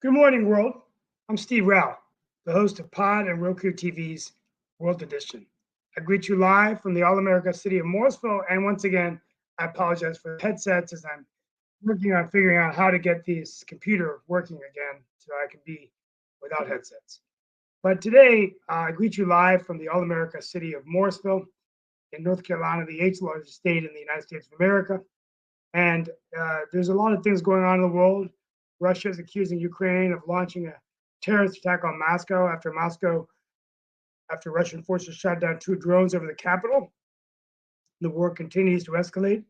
Good morning, world. I'm Steve Rao, the host of Pod and Roku TV's World Edition. I greet you live from the All America city of Morrisville, and once again, I apologize for the headsets as I'm working on figuring out how to get this computer working again so I can be without headsets. But today, I greet you live from the All America city of Morrisville in North Carolina, the 8th largest state in the United States of America. And there's a lot of things going on in the world. Russia is accusing Ukraine of launching a terrorist attack on Moscow after Russian forces shot down 2 drones over the capital. The war continues to escalate.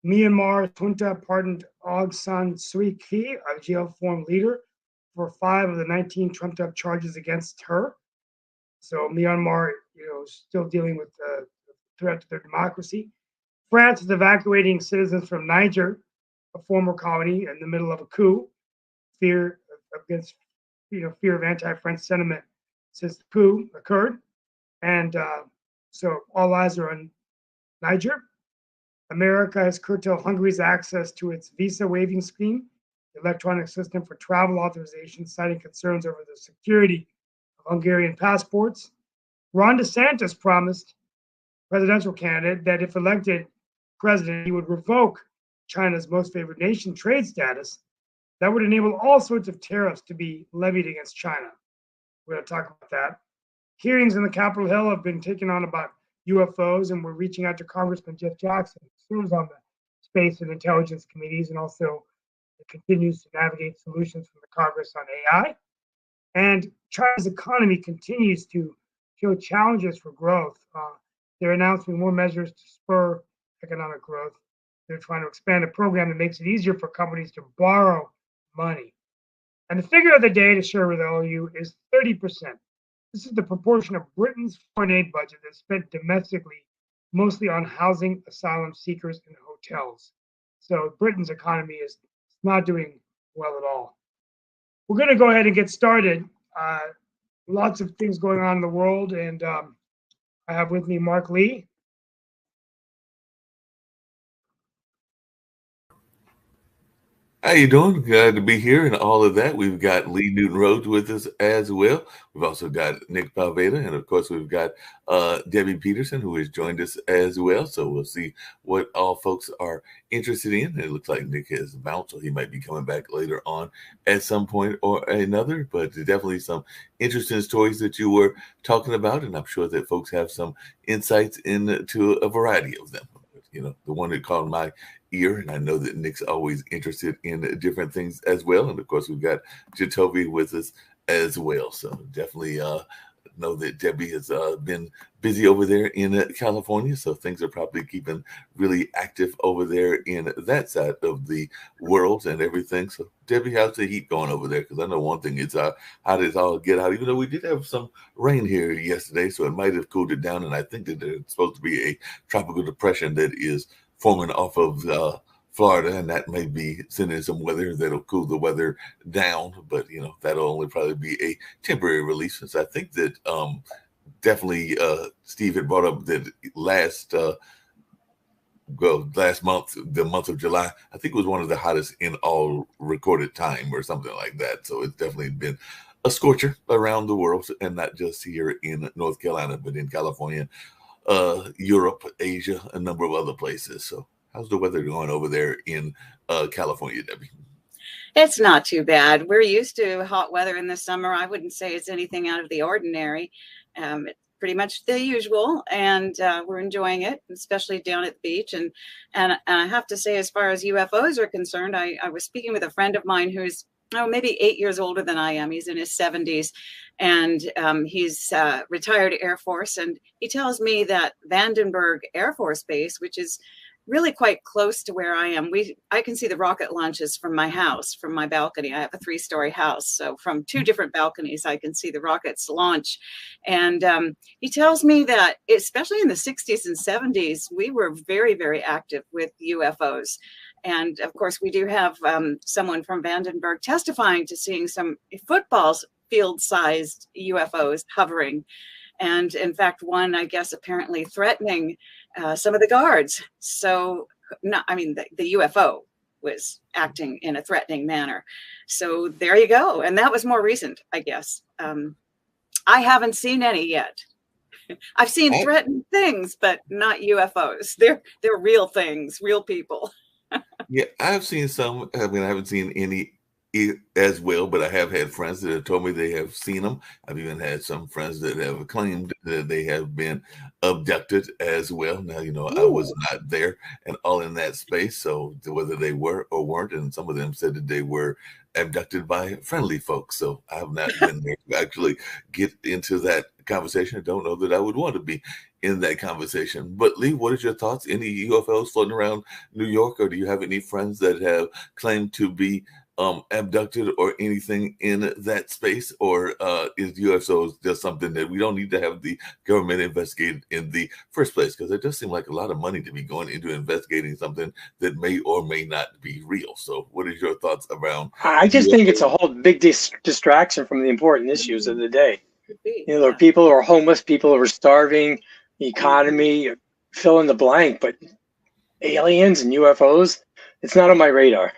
Myanmar's junta pardoned Aung San Suu Kyi, a jail-former leader, for 5 of the 19 trumped-up charges against her. So Myanmar, is still dealing with the threat to their democracy. France is evacuating citizens from Niger, a former colony, in the middle of a coup. Fear of anti-French sentiment since the coup occurred, and so all eyes are on Niger. America has curtailed Hungary's access to its visa waiving scheme, the electronic system for travel authorization, citing concerns over the security of Hungarian passports. Ron DeSantis promised, presidential candidate, that if elected president, he would revoke China's most favored nation trade status. That would enable all sorts of tariffs to be levied against China. We're going to talk about that. Hearings in the Capitol Hill have been taken on about UFOs, and we're reaching out to Congressman Jeff Jackson, who serves on the Space and Intelligence Committees, and also continues to navigate solutions from the Congress on AI. And China's economy continues to show challenges for growth. They're announcing more measures to spur economic growth. They're trying to expand a program that makes it easier for companies to borrow money. And the figure of the day to share with all of you is 30%. This is the proportion of Britain's foreign aid budget that's spent domestically, mostly on housing, asylum seekers, and hotels. So Britain's economy is not doing well at all. We're going to go ahead and get started. Lots of things going on in the world, and I have with me Mark Lee. How you doing? Glad to be here and all of that. We've got Lee Newton Rhodes with us as well. We've also got Nick Palveda, and of course we've got Debbie Peterson, who has joined us as well. So we'll see what all folks are interested in. It looks like Nick has bounced, so he might be coming back later on at some point or another. But definitely some interesting stories that you were talking about, and I'm sure that folks have some insights into a variety of them. The one that caught my ear, and I know that Nick's always interested in different things as well. And of course, we've got Jatovi with us as well. So definitely know that Debbie has been busy over there in California. So things are probably keeping really active over there in that side of the world and everything. So Debbie, how's the heat going over there? Because I know one thing, it's hot as all get out, even though we did have some rain here yesterday. So it might have cooled it down. And I think that there's supposed to be a tropical depression that is forming off of Florida, and that may be sending some weather that'll cool the weather down, but that'll only probably be a temporary release. Since I think that definitely Steve had brought up that last month, the month of July, I think it was one of the hottest in all recorded time or something like that. So it's definitely been a scorcher around the world, and not just here in North Carolina, but in California, Europe, Asia, a number of other places. So how's the weather going over there in California, Debbie? It's not too bad. We're used to hot weather in the summer. I wouldn't say it's anything out of the ordinary. It's pretty much the usual, and we're enjoying it, especially down at the beach. And I have to say, as far as UFOs are concerned, I was speaking with a friend of mine who's maybe 8 years older than I am. He's in his 70s, and he's retired Air Force. And he tells me that Vandenberg Air Force Base, which is really quite close to where I am, I can see the rocket launches from my house, from my balcony. I have a 3-story house, so from 2 different balconies, I can see the rockets launch. And he tells me that, especially in the 60s and 70s, we were very, very active with UFOs. And of course, we do have someone from Vandenberg testifying to seeing some football field-sized UFOs hovering. And in fact, one, I guess, apparently threatening some of the guards. So, the UFO was acting in a threatening manner. So there you go. And that was more recent, I guess. I haven't seen any yet. I've seen threatened things, but not UFOs. They're real things, real people. Yeah, I've seen some. I mean, I haven't seen any as well, but I have had friends that have told me they have seen them. I've even had some friends that have claimed that they have been abducted as well. Now, I was not there and all in that space, so whether they were or weren't, and some of them said that they were abducted by friendly folks. So I have not been there to actually get into that conversation. I don't know that I would want to be in that conversation. But Lee, what is your thoughts? Any UFOs floating around New York, or do you have any friends that have claimed to be abducted or anything in that space? Or is UFOs just something that we don't need to have the government investigate in the first place? Because it does seem like a lot of money to be going into investigating something that may or may not be real. So what is your thoughts around? I just think it's a whole big distraction from the important issues of the day. There are people who are homeless, people who are starving, the economy, fill in the blank, but aliens and UFOs, it's not on my radar.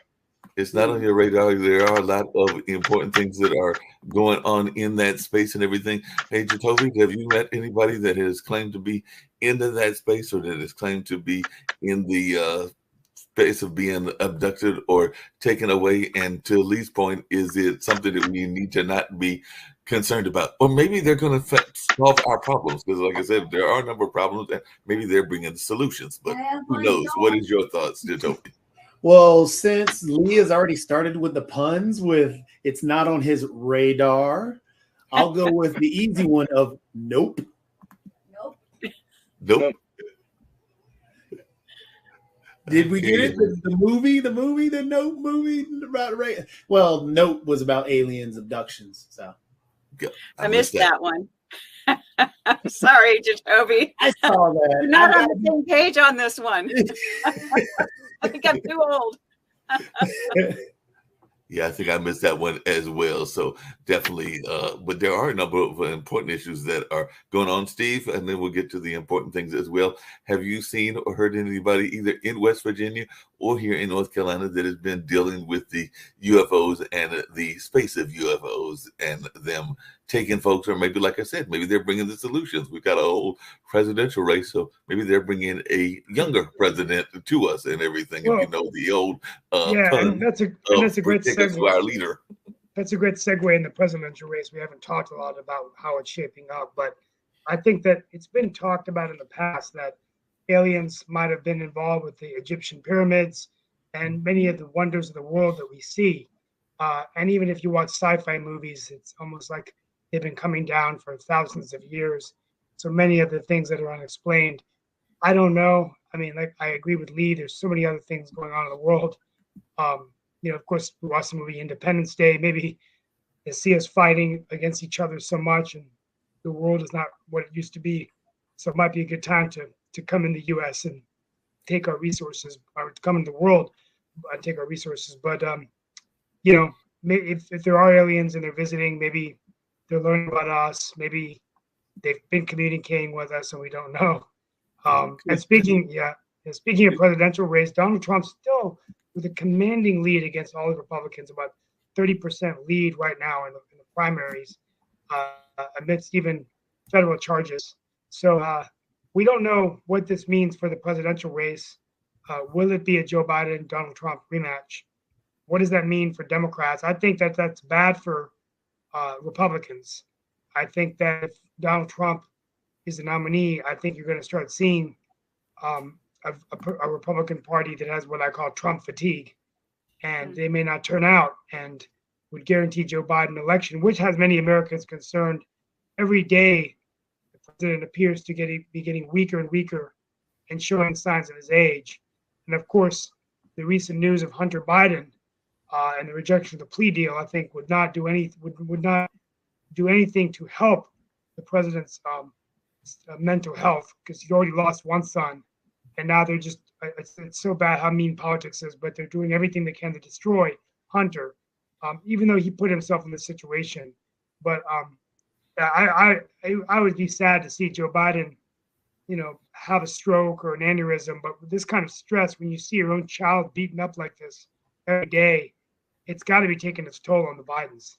It's not on your radar. There are a lot of important things that are going on in that space and everything. Hey, Jacoby, have you met anybody that has claimed to be into that space, or that has claimed to be in the space of being abducted or taken away? And to Lee's point, is it something that we need to not be concerned about? Or maybe they're going to solve our problems, because like I said, there are a number of problems and maybe they're bringing the solutions, but who knows? What is your thoughts, Jacoby? Well, since Lee has already started with the puns with it's not on his radar, I'll go with the easy one of nope. Nope. Did we get it? The Nope movie? Right. Well, Nope was about aliens, abductions. So I missed that one. Sorry, Jacoby. I saw that. You're not on the same page on this one. I think I'm too old. Yeah, I think I missed that one as well. So definitely, but there are a number of important issues that are going on, Steve, and then we'll get to the important things as well. Have you seen or heard anybody either in West Virginia or here in North Carolina that has been dealing with the UFOs and the space of UFOs and them taking folks? Or maybe, like I said, maybe they're bringing the solutions. We've got a whole presidential race, so maybe they're bringing a younger president to us and everything. Well, and the old and that's a great segue to our leader. That's a great segue in the presidential race. We haven't talked a lot about how it's shaping up, but I think that it's been talked about in the past that aliens might have been involved with the Egyptian pyramids and many of the wonders of the world that we see. And even if you watch sci-fi movies, it's almost like they've been coming down for thousands of years. So many of the things that are unexplained, I don't know. I mean, like, I agree with Lee. There's so many other things going on in the world. Of course, we watched the movie Independence Day. Maybe they see us fighting against each other so much, and the world is not what it used to be. So it might be a good time to come in the U.S. and take our resources, or to come in the world and take our resources. But maybe if there are aliens and they're visiting, maybe they're learning about us. Maybe they've been communicating with us and we don't know. And speaking of presidential race, Donald Trump's still with a commanding lead against all the Republicans, about 30% lead right now in the primaries, amidst even federal charges. So we don't know what this means for the presidential race. Will it be a Joe Biden, Donald Trump rematch? What does that mean for Democrats? I think that that's bad for Republicans. I think that if Donald Trump is the nominee, I think you're going to start seeing a Republican Party that has what I call Trump fatigue, and they may not turn out. And would guarantee Joe Biden election, which has many Americans concerned. Every day, the president appears to be getting weaker and weaker and showing signs of his age. And of course, the recent news of Hunter Biden and the rejection of the plea deal, I think, would not do anything to help the president's mental health, because he already lost one son, and now they're just it's so bad how mean politics is, but they're doing everything they can to destroy Hunter, even though he put himself in this situation. But I would be sad to see Joe Biden, have a stroke or an aneurysm. But with this kind of stress, when you see your own child beaten up like this every day, it's got to be taking its toll on the Bidens.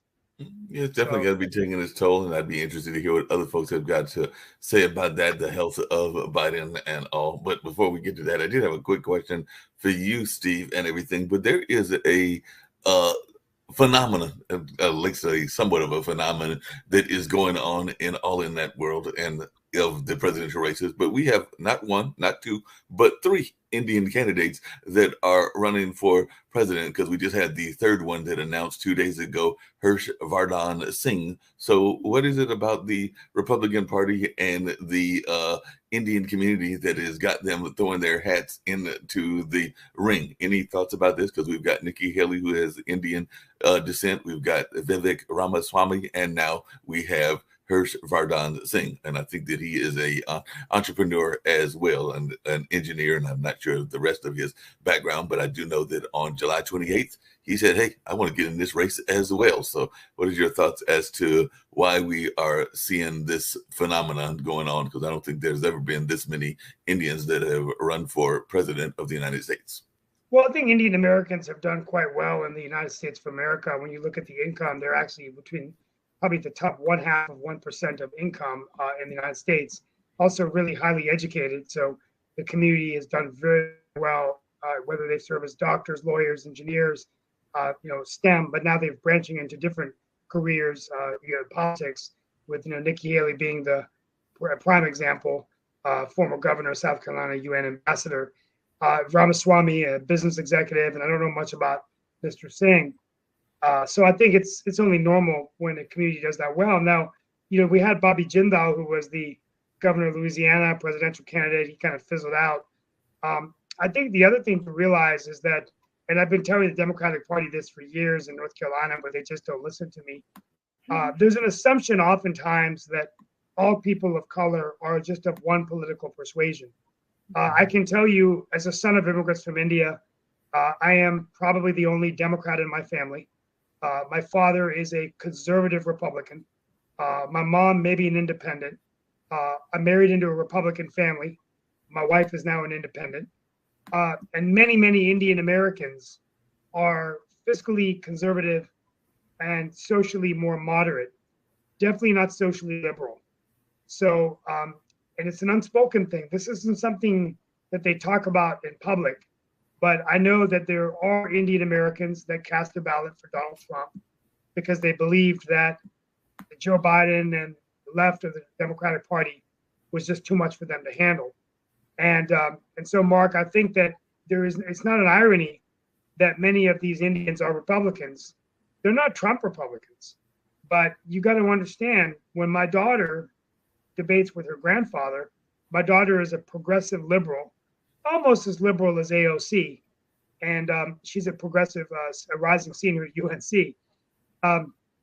Yeah, it's definitely got to be taking its toll, and I'd be interested to hear what other folks have got to say about that, the health of Biden and all. But before we get to that, I did have a quick question for you, Steve, and everything. But there is a phenomenon, let's say somewhat of a phenomenon, that is going on in that world and of the presidential races. But we have not one, not two, but three Indian candidates that are running for president, because we just had the third one that announced 2 days ago, Harsh Vardhan Singh. So what is it about the Republican Party and the Indian community that has got them throwing their hats into the ring? Any thoughts about this? Because we've got Nikki Haley, who has Indian descent. We've got Vivek Ramaswamy, and now we have Harsh Vardhan Singh, and I think that he is a entrepreneur as well, and an engineer, and I'm not sure of the rest of his background, but I do know that on July 28th, he said, hey, I want to get in this race as well. So what is your thoughts as to why we are seeing this phenomenon going on? Because I don't think there's ever been this many Indians that have run for president of the United States. Well, I think Indian Americans have done quite well in the United States of America. When you look at the income, they're actually between probably the top 0.5% of income in the United States. Also really highly educated. So the community has done very well, whether they serve as doctors, lawyers, engineers, STEM, but now they're branching into different careers, politics, with, Nikki Haley being the prime example, former governor of South Carolina, UN ambassador, Ramaswamy, a business executive, and I don't know much about Mr. Singh. So I think it's only normal when a community does that well. Now, we had Bobby Jindal, who was the governor of Louisiana, presidential candidate. He kind of fizzled out. I think the other thing to realize is that, and I've been telling the Democratic Party this for years in North Carolina, but they just don't listen to me. There's an assumption oftentimes that all people of color are just of one political persuasion. I can tell you, as a son of immigrants from India, I am probably the only Democrat in my family. My father is a conservative Republican. My mom may be an independent. I'm married into a Republican family. My wife is now an independent. And many, many Indian Americans are fiscally conservative and socially more moderate, definitely not socially liberal. So, and it's an unspoken thing. This isn't something that they talk about in public. But I know that there are Indian Americans that cast a ballot for Donald Trump because they believed that Joe Biden and the left of the Democratic Party was just too much for them to handle. And so, Mark, I think that it's not an irony that many of these Indians are Republicans. They're not Trump Republicans. But you got to understand, when my daughter debates with her grandfather, my daughter is a progressive liberal, almost as liberal as AOC, and she's a progressive, a rising senior at UNC.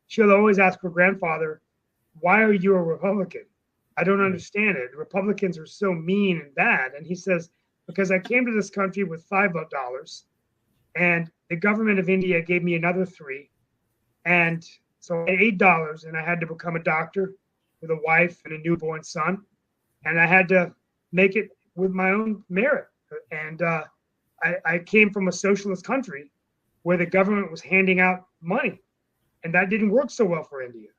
She'll always ask her grandfather, why are you a Republican? I don't understand it. Republicans are so mean and bad. And he says, because I came to this country with $5, and the government of India gave me another $3. And so I had $8, and I had to become a doctor with a wife and a newborn son. And I had to make it with my own merit. And I came from a socialist country where the government was handing out money, and that didn't work so well for India.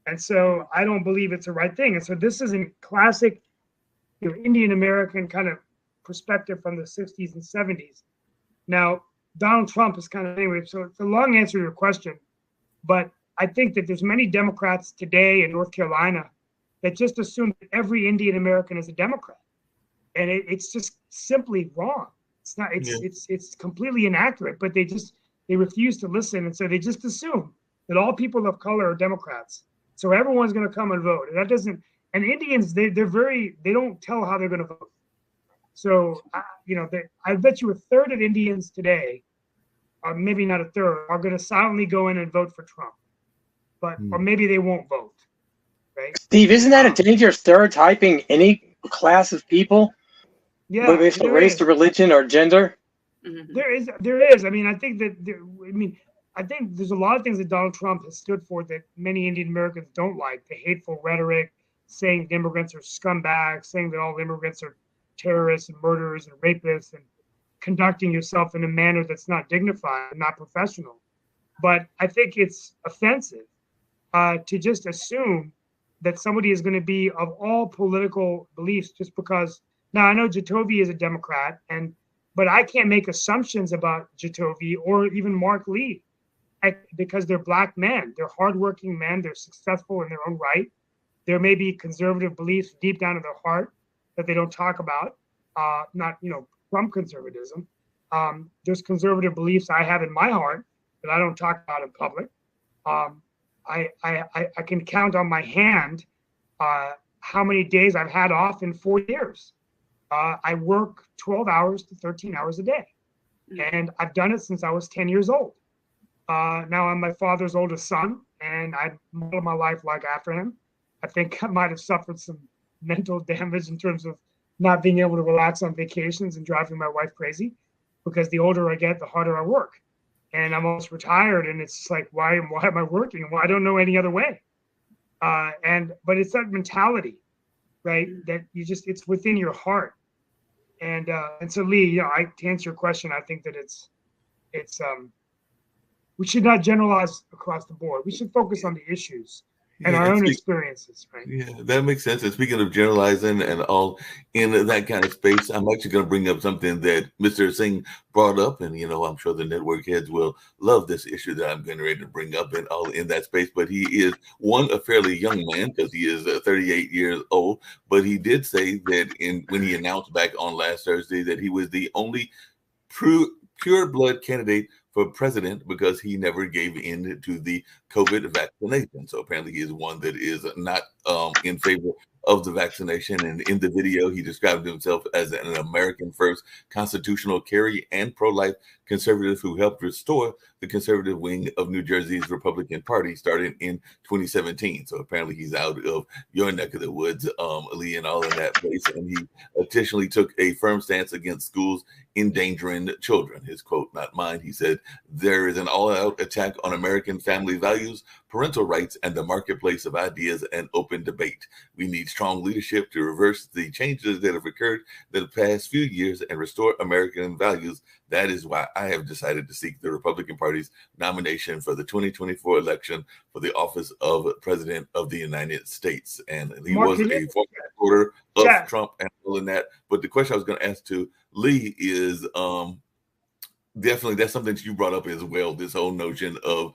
And so I don't believe it's the right thing. And so this is a classic, Indian American kind of perspective from the 60s and 70s. Now, Donald Trump is kind of, anyway, so it's a long answer to your question, but I think that there's many Democrats today in North Carolina that just assume that every Indian American is a Democrat. And it's just simply wrong. It's completely inaccurate, but they refuse to listen. And so they just assume that all people of color are Democrats. So everyone's going to come and vote. And that doesn't, and Indians, they don't tell how they're going to vote. So, I bet you a third of Indians today, or maybe not a third, are going to silently go in and vote for Trump. But, or maybe they won't vote. Right? Steve, isn't that a danger stereotyping any class of people? Yeah. Whether it's race or religion or gender? There is. I mean, I think there's a lot of things that Donald Trump has stood for that many Indian Americans don't like. The hateful rhetoric, saying the immigrants are scumbags, saying that all immigrants are terrorists and murderers and rapists, and conducting yourself in a manner that's not dignified and not professional. But I think it's offensive to just assume that somebody is going to be of all political beliefs just because. Now, I know Jacoby is a Democrat, but I can't make assumptions about Jacoby or even Mark Lee because they're Black men. They're hardworking men. They're successful in their own right. There may be conservative beliefs deep down in their heart that they don't talk about, not, Trump conservatism. There's conservative beliefs I have in my heart that I don't talk about in public. I can count on my hand how many days I've had off in 4 years. I work 12 hours to 13 hours a day, and I've done it since I was 10 years old. Now I'm my father's oldest son, and I modeled my life like after him. I think I might have suffered some mental damage in terms of not being able to relax on vacations and driving my wife crazy, because the older I get, the harder I work. And I'm almost retired, and it's like, why am I working? Well, I don't know any other way. But it's that mentality, right? That it's within your heart. And so, Lee, to answer your question, I think that it's we should not generalize across the board. We should focus on the issues and our own experiences, right? Yeah, that makes sense. And speaking of generalizing and all in that kind of space, I'm actually going to bring up something that Mr. Singh brought up, and I'm sure the network heads will love this issue that I'm getting ready to bring up and all in that space. But he is a fairly young man because he is 38 years old. But he did say that when he announced back on last Thursday that he was the only pure blood candidate for president because he never gave in to the COVID vaccination. So apparently he is one that is not in favor of the vaccination. And in the video, he described himself as an American first constitutional carry and pro-life conservative who helped restore the conservative wing of New Jersey's Republican Party starting in 2017. So apparently he's out of your neck of the woods, Lee, and all in that place. And he additionally took a firm stance against schools endangering children. His quote, not mine, he said, "There is an all-out attack on American family values, parental rights, and the marketplace of ideas and open debate. We need strong leadership to reverse the changes that have occurred in the past few years and restore American values. That is why I have decided to seek the Republican Party's nomination for the 2024 election for the office of President of the United States." And he was a former supporter of Trump and all in that. But the question I was going to ask to Lee is definitely that's something that you brought up as well, this whole notion of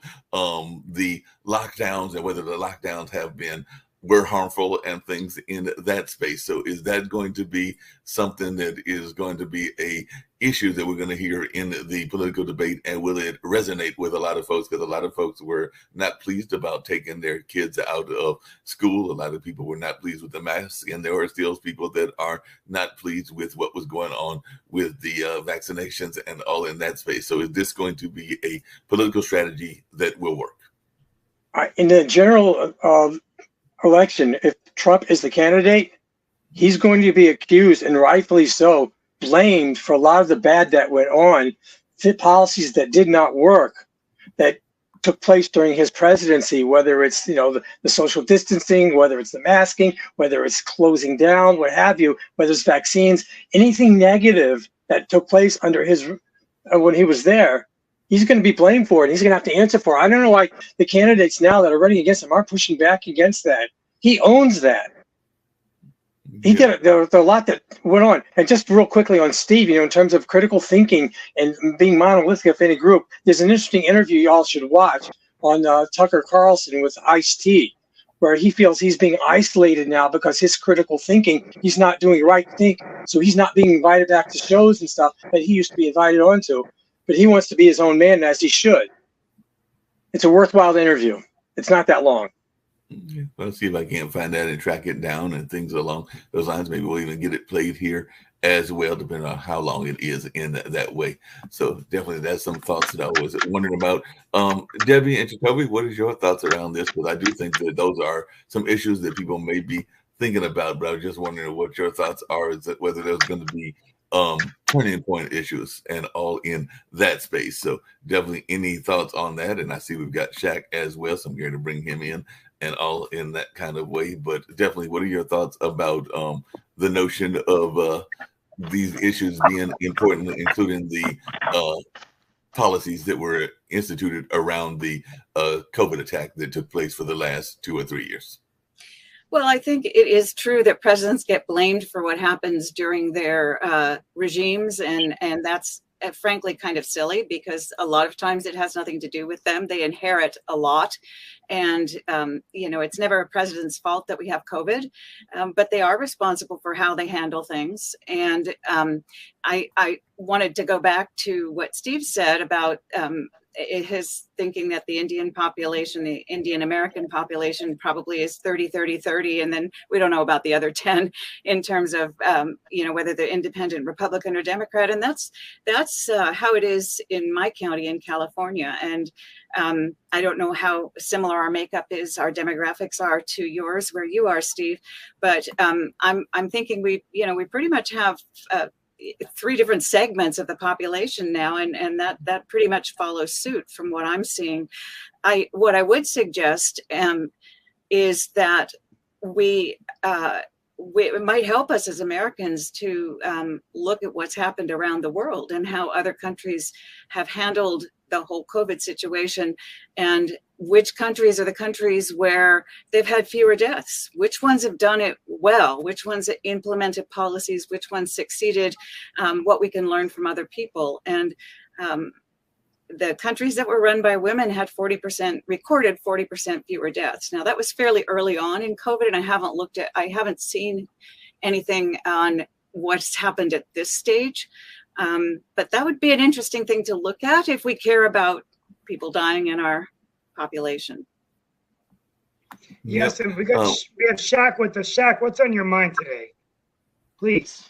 the lockdowns and whether the lockdowns were harmful and things in that space. So is that going to be something that is going to be a issue that we're going to hear in the political debate? And will it resonate with a lot of folks? Because a lot of folks were not pleased about taking their kids out of school. A lot of people were not pleased with the masks. And there are still people that are not pleased with what was going on with the vaccinations and all in that space. So is this going to be a political strategy that will work? In the general election, if Trump is the candidate, he's going to be accused, and rightfully so, blamed for a lot of the bad that went on, policies that did not work, that took place during his presidency, whether it's the social distancing, whether it's the masking, whether it's closing down, what have you, whether it's vaccines, anything negative that took place under his when he was there, he's going to be blamed for it. He's going to have to answer for it. I don't know why the candidates now that are running against him aren't pushing back against that. He owns that. He did. There was a lot that went on. And just real quickly on Steve, in terms of critical thinking and being monolithic of any group, there's an interesting interview y'all should watch on Tucker Carlson with Ice-T, where he feels he's being isolated now because his critical thinking, he's not doing the right thing. So he's not being invited back to shows and stuff that he used to be invited onto. But he wants to be his own man, as he should. It's a worthwhile interview. It's not that long. Yeah, I'll see if I can't find that and track it down and things along those lines. Maybe we'll even get it played here as well, depending on how long it is in that way. So definitely that's some thoughts that I was wondering about. Debbie and Jacoby, what is your thoughts around this? Because I do think that those are some issues that people may be thinking about, but I was just wondering what your thoughts are, is that whether there's going to be turning point issues and all in that space. So definitely any thoughts on that? And I see we've got Shaq as well, so I'm going to bring him in and all in that kind of way. But definitely, what are your thoughts about the notion of these issues being important, including the policies that were instituted around the COVID attack that took place for the last 2 or 3 years? Well, I think it is true that presidents get blamed for what happens during their regimes, and that's frankly kind of silly, because a lot of times it has nothing to do with them. They inherit a lot, and it's never a president's fault that we have COVID, but they are responsible for how they handle things. And I wanted to go back to what Steve said about his thinking that the Indian population, the Indian American population, probably is 30, and then we don't know about the other 10 in terms of whether they're independent, Republican, or Democrat. And that's how it is in my county in California. And I don't know how similar our makeup is, our demographics are to yours, where you are, Steve. But I'm thinking we pretty much have 3 different segments of the population now, and that pretty much follows suit from what I'm seeing. What I would suggest is that it might help us as Americans to look at what's happened around the world and how other countries have handled the whole COVID situation, and which countries are the countries where they've had fewer deaths, which ones have done it well, which ones implemented policies, which ones succeeded, what we can learn from other people. And the countries that were run by women had recorded 40% fewer deaths. Now that was fairly early on in COVID, and I haven't seen anything on what's happened at this stage. But that would be an interesting thing to look at if we care about people dying in our population. Yes, and we have Shaq with us. Shaq, what's on your mind today? Please.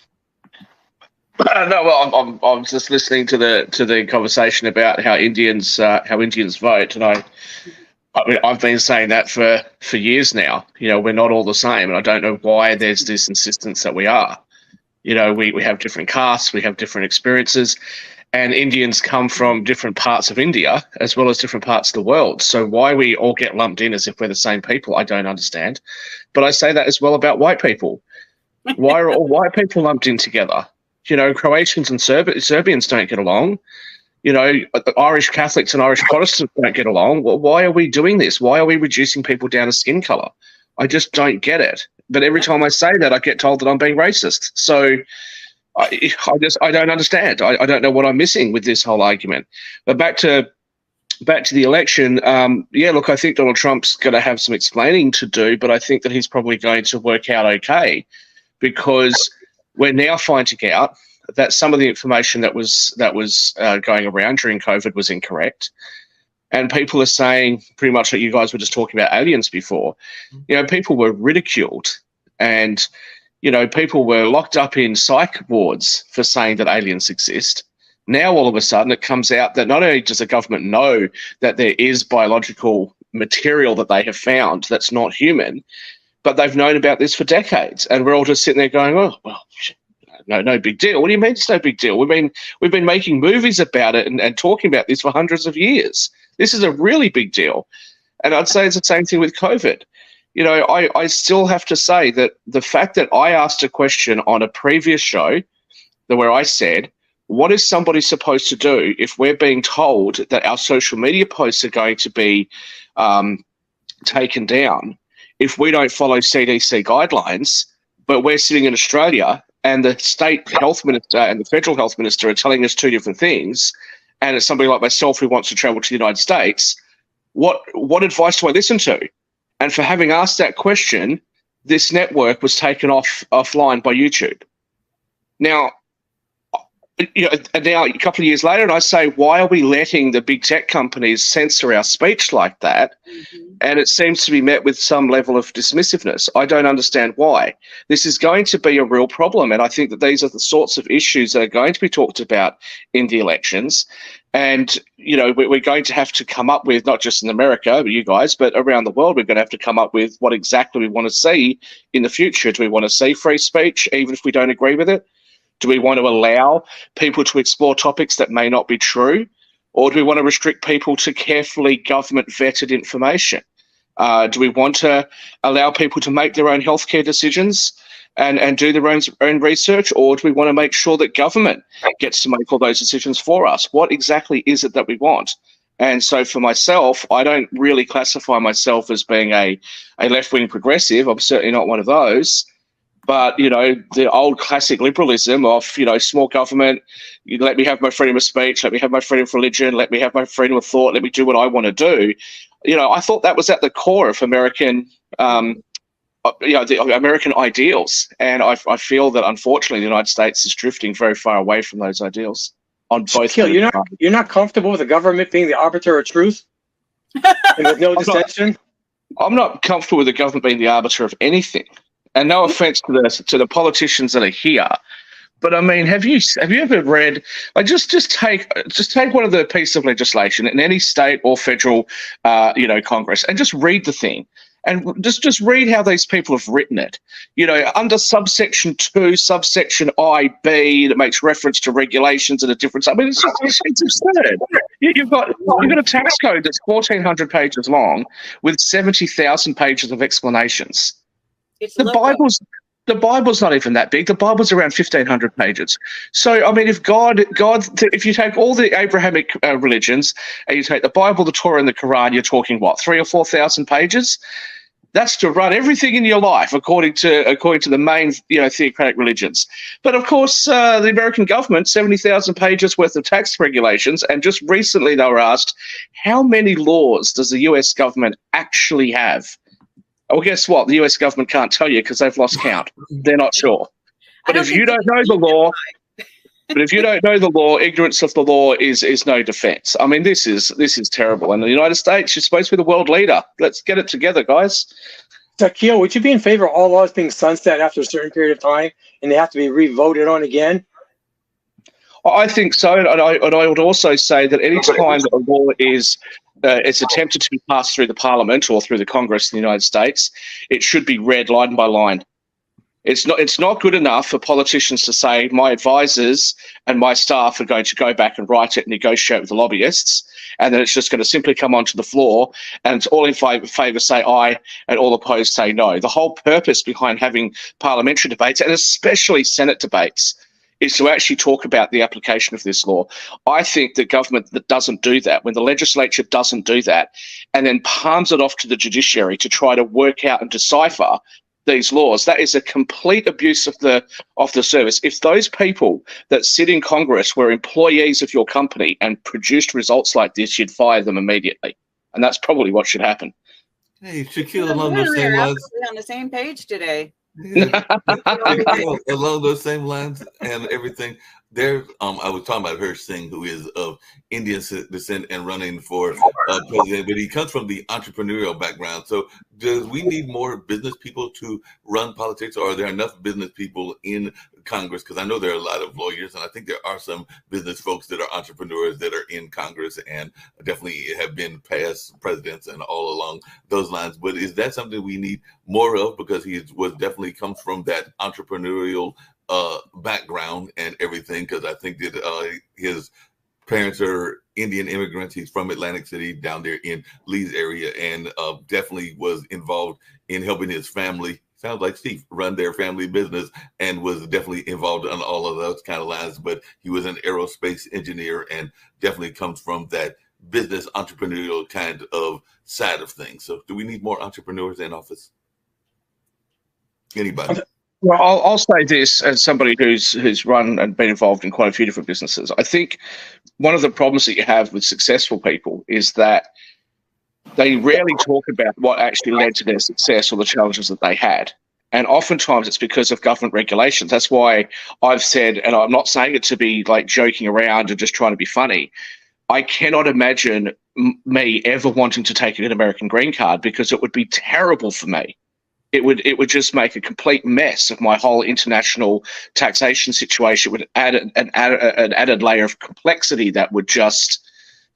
No, well, I'm just listening to the conversation about how Indians vote, and I mean, I've been saying that for years now. We're not all the same, and I don't know why there's this insistence that we are. We have different castes, we have different experiences, and Indians come from different parts of India as well as different parts of the world. So why we all get lumped in as if we're the same people, I don't understand. But I say that as well about white people. Why are all white people lumped in together? Croatians and Serbians don't get along. Irish Catholics and Irish Protestants don't get along. Well, why are we doing this? Why are we reducing people down to skin color? I just don't get it. But every time I say that, I get told that I'm being racist. So I don't understand. I don't know what I'm missing with this whole argument. But back to the election, look, I think Donald Trump's going to have some explaining to do, but I think that he's probably going to work out okay, because we're now finding out that some of the information that was going around during COVID was incorrect. And people are saying pretty much what you guys were just talking about aliens before. People were ridiculed, and people were locked up in psych wards for saying that aliens exist. Now, all of a sudden, it comes out that not only does the government know that there is biological material that they have found that's not human, but they've known about this for decades. And we're all just sitting there going, oh, well, no big deal. What do you mean it's no big deal? We've been making movies about it and talking about this for hundreds of years. This is a really big deal. And I'd say it's the same thing with COVID. I still have to say that the fact that I asked a question on a previous show where I said, what is somebody supposed to do if we're being told that our social media posts are going to be taken down if we don't follow CDC guidelines, but we're sitting in Australia and the state health minister and the federal health minister are telling us 2 different things, and it's somebody like myself who wants to travel to the United States, what advice do I listen to? And for having asked that question, this network was taken offline by YouTube. Now, and now a couple of years later, and I say, why are we letting the big tech companies censor our speech like that? And it seems to be met with some level of dismissiveness. I don't understand why. This is going to be a real problem, and I think that these are the sorts of issues that are going to be talked about in the elections. And, we're going to have to come up with, not just in America, you guys, but around the world, we're going to have to come up with what exactly we want to see in the future. Do we want to see free speech, even if we don't agree with it? Do we want to allow people to explore topics that may not be true? Or do we want to restrict people to carefully government-vetted information? Do we want to allow people to make their own healthcare decisions and do their own research? Or do we want to make sure that government gets to make all those decisions for us? What exactly is it that we want? And so for myself, I don't really classify myself as being a left-wing progressive. I'm certainly not one of those. But, the old classic liberalism of, small government, you let me have my freedom of speech, let me have my freedom of religion, let me have my freedom of thought, let me do what I want to do. I thought that was at the core of American, the American ideals. And I feel that, unfortunately, the United States is drifting very far away from those ideals on both. Shaquille, you're not comfortable with the government being the arbiter of truth? And with no dissension? I'm not comfortable with the government being the arbiter of anything. And no offense to the politicians that are here, but I mean, have you ever read? Like, just take one of the pieces of legislation in any state or federal, Congress, and just read the thing, and just read how these people have written it. Under subsection 2, subsection IB, that makes reference to regulations and a difference. I mean, it's absurd. You've got a tax code that's 1,400 pages long with 70,000 pages of explanations. The Bible's not even that big. The Bible's around 1,500 pages. So, I mean, if you take all the Abrahamic religions and you take the Bible, the Torah, and the Quran, you're talking what, 3,000 or 4,000 pages? That's to run everything in your life according to the main theocratic religions. But of course, the American government, 70,000 pages worth of tax regulations, and just recently they were asked, how many laws does the U.S. government actually have? Well, guess what? The U.S. government can't tell you because they've lost count. They're not sure. But if you don't know the law, ignorance of the law is no defense. I mean, this is terrible. And the United States is supposed to be the world leader. Let's get it together, guys. Shaquille, would you be in favor of all laws being sunset after a certain period of time and they have to be re-voted on again? I think so. And I would also say that any time that a law is it's attempted to be passed through the Parliament or through the Congress in the United States, it should be read line by line. It's not good enough for politicians to say, my advisors and my staff are going to go back and write it and negotiate with the lobbyists, and then it's just going to simply come onto the floor and all in favour say aye and all opposed say no. The whole purpose behind having parliamentary debates, and especially Senate debates, is to actually talk about the application of this law. I think the government that doesn't do that, when the legislature doesn't do that, and then palms it off to the judiciary to try to work out and decipher these laws, that is a complete abuse of the service. If those people that sit in Congress were employees of your company and produced results like this, you'd fire them immediately. And that's probably what should happen. Hey, Shaquille, along those same lines. On the same page today. Along those same lines and everything, there. I was talking about Hirsch Singh, who is of Indian descent and running for president, but he comes from the entrepreneurial background. So, does we need more business people to run politics, or are there enough business people in Congress? Because I know there are a lot of lawyers, and I think there are some business folks that are entrepreneurs that are in Congress and definitely have been past presidents and all along those lines. But is that something we need more of? Because he definitely comes from that entrepreneurial background and everything. Because I think that his parents are Indian immigrants. He's from Atlantic City down there in Lee's area, and definitely was involved in helping his family. Sounds like Steve run their family business and was definitely involved on all of those kind of lines. But he was an aerospace engineer and definitely comes from that business entrepreneurial kind of side of things. So do we need more entrepreneurs in office? Anybody? Well, I'll say this as somebody who's run and been involved in quite a few different businesses. I think one of the problems that you have with successful people is that they rarely talk about what actually led to their success or the challenges that they had. And oftentimes it's because of government regulations. That's why I've said, and I'm not saying it to be like joking around and just trying to be funny, I cannot imagine me ever wanting to take an American green card, because it would be terrible for me. It would just make a complete mess of my whole international taxation situation. It would add an added layer of complexity that would just,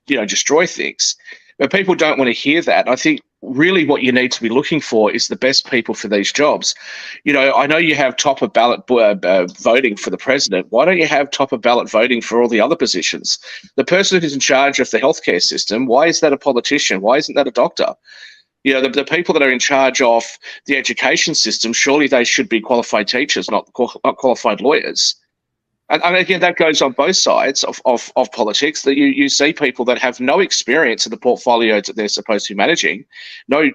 destroy things. But people don't want to hear that. I think really what you need to be looking for is the best people for these jobs. I know you have top of ballot voting for the president. Why don't you have top of ballot voting for all the other positions? The person who's in charge of the healthcare system, why is that a politician? Why isn't that a doctor? The people that are in charge of the education system, surely they should be qualified teachers, not qualified lawyers. And again, that goes on both sides of politics, that you see people that have no experience in the portfolios that they're supposed to be managing, no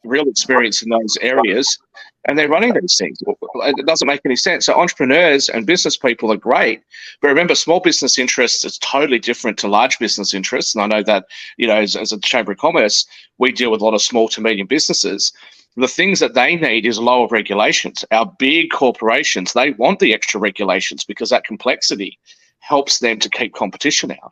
real experience in those areas, and they're running these things. It doesn't make any sense. So entrepreneurs and business people are great, but remember, small business interests is totally different to large business interests. And I know that, as a Chamber of Commerce, we deal with a lot of small to medium businesses. The things that they need is lower regulations. Our big corporations, they want the extra regulations because that complexity helps them to keep competition out.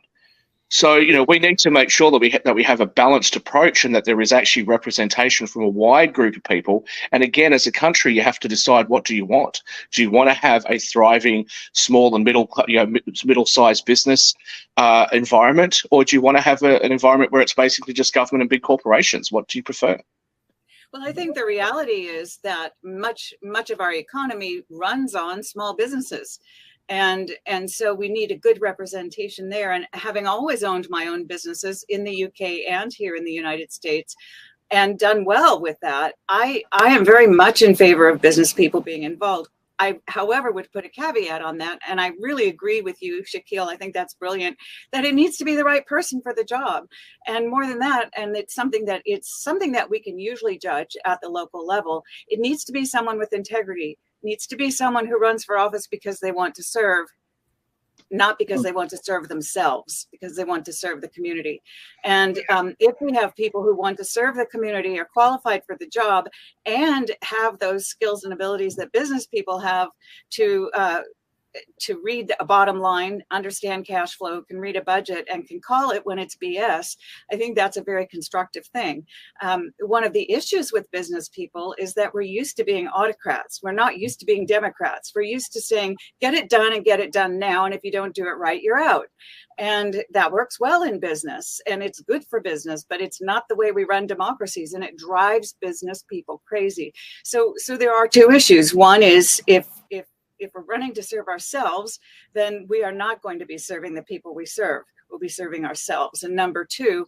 So, we need to make sure that we have a balanced approach, and that there is actually representation from a wide group of people. And again, as a country, you have to decide, what do you want? Do you want to have a thriving small and middle-sized business environment, or do you want to have an environment where it's basically just government and big corporations? What do you prefer? Well, I think the reality is that much of our economy runs on small businesses. And so we need a good representation there. And having always owned my own businesses in the UK and here in the United States, and done well with that, I am very much in favor of business people being involved. I, however, would put a caveat on that. And I really agree with you, Shaquille. I think that's brilliant, that it needs to be the right person for the job. And more than that, and it's something that we can usually judge at the local level. It needs to be someone with integrity. It needs to be someone who runs for office because they want to serve, not because they want to serve themselves, because they want to serve the community. And if we have people who want to serve the community, are qualified for the job, and have those skills and abilities that business people have to read a bottom line, understand cash flow, can read a budget, and can call it when it's BS, I think that's a very constructive thing. One of the issues with business people is that we're used to being autocrats. We're not used to being Democrats. We're used to saying, get it done and get it done now. And if you don't do it right, you're out. And that works well in business, and it's good for business, but it's not the way we run democracies, and it drives business people crazy. So there are two issues. One is if we're running to serve ourselves, then we are not going to be serving the people we serve. We'll be serving ourselves. And number two,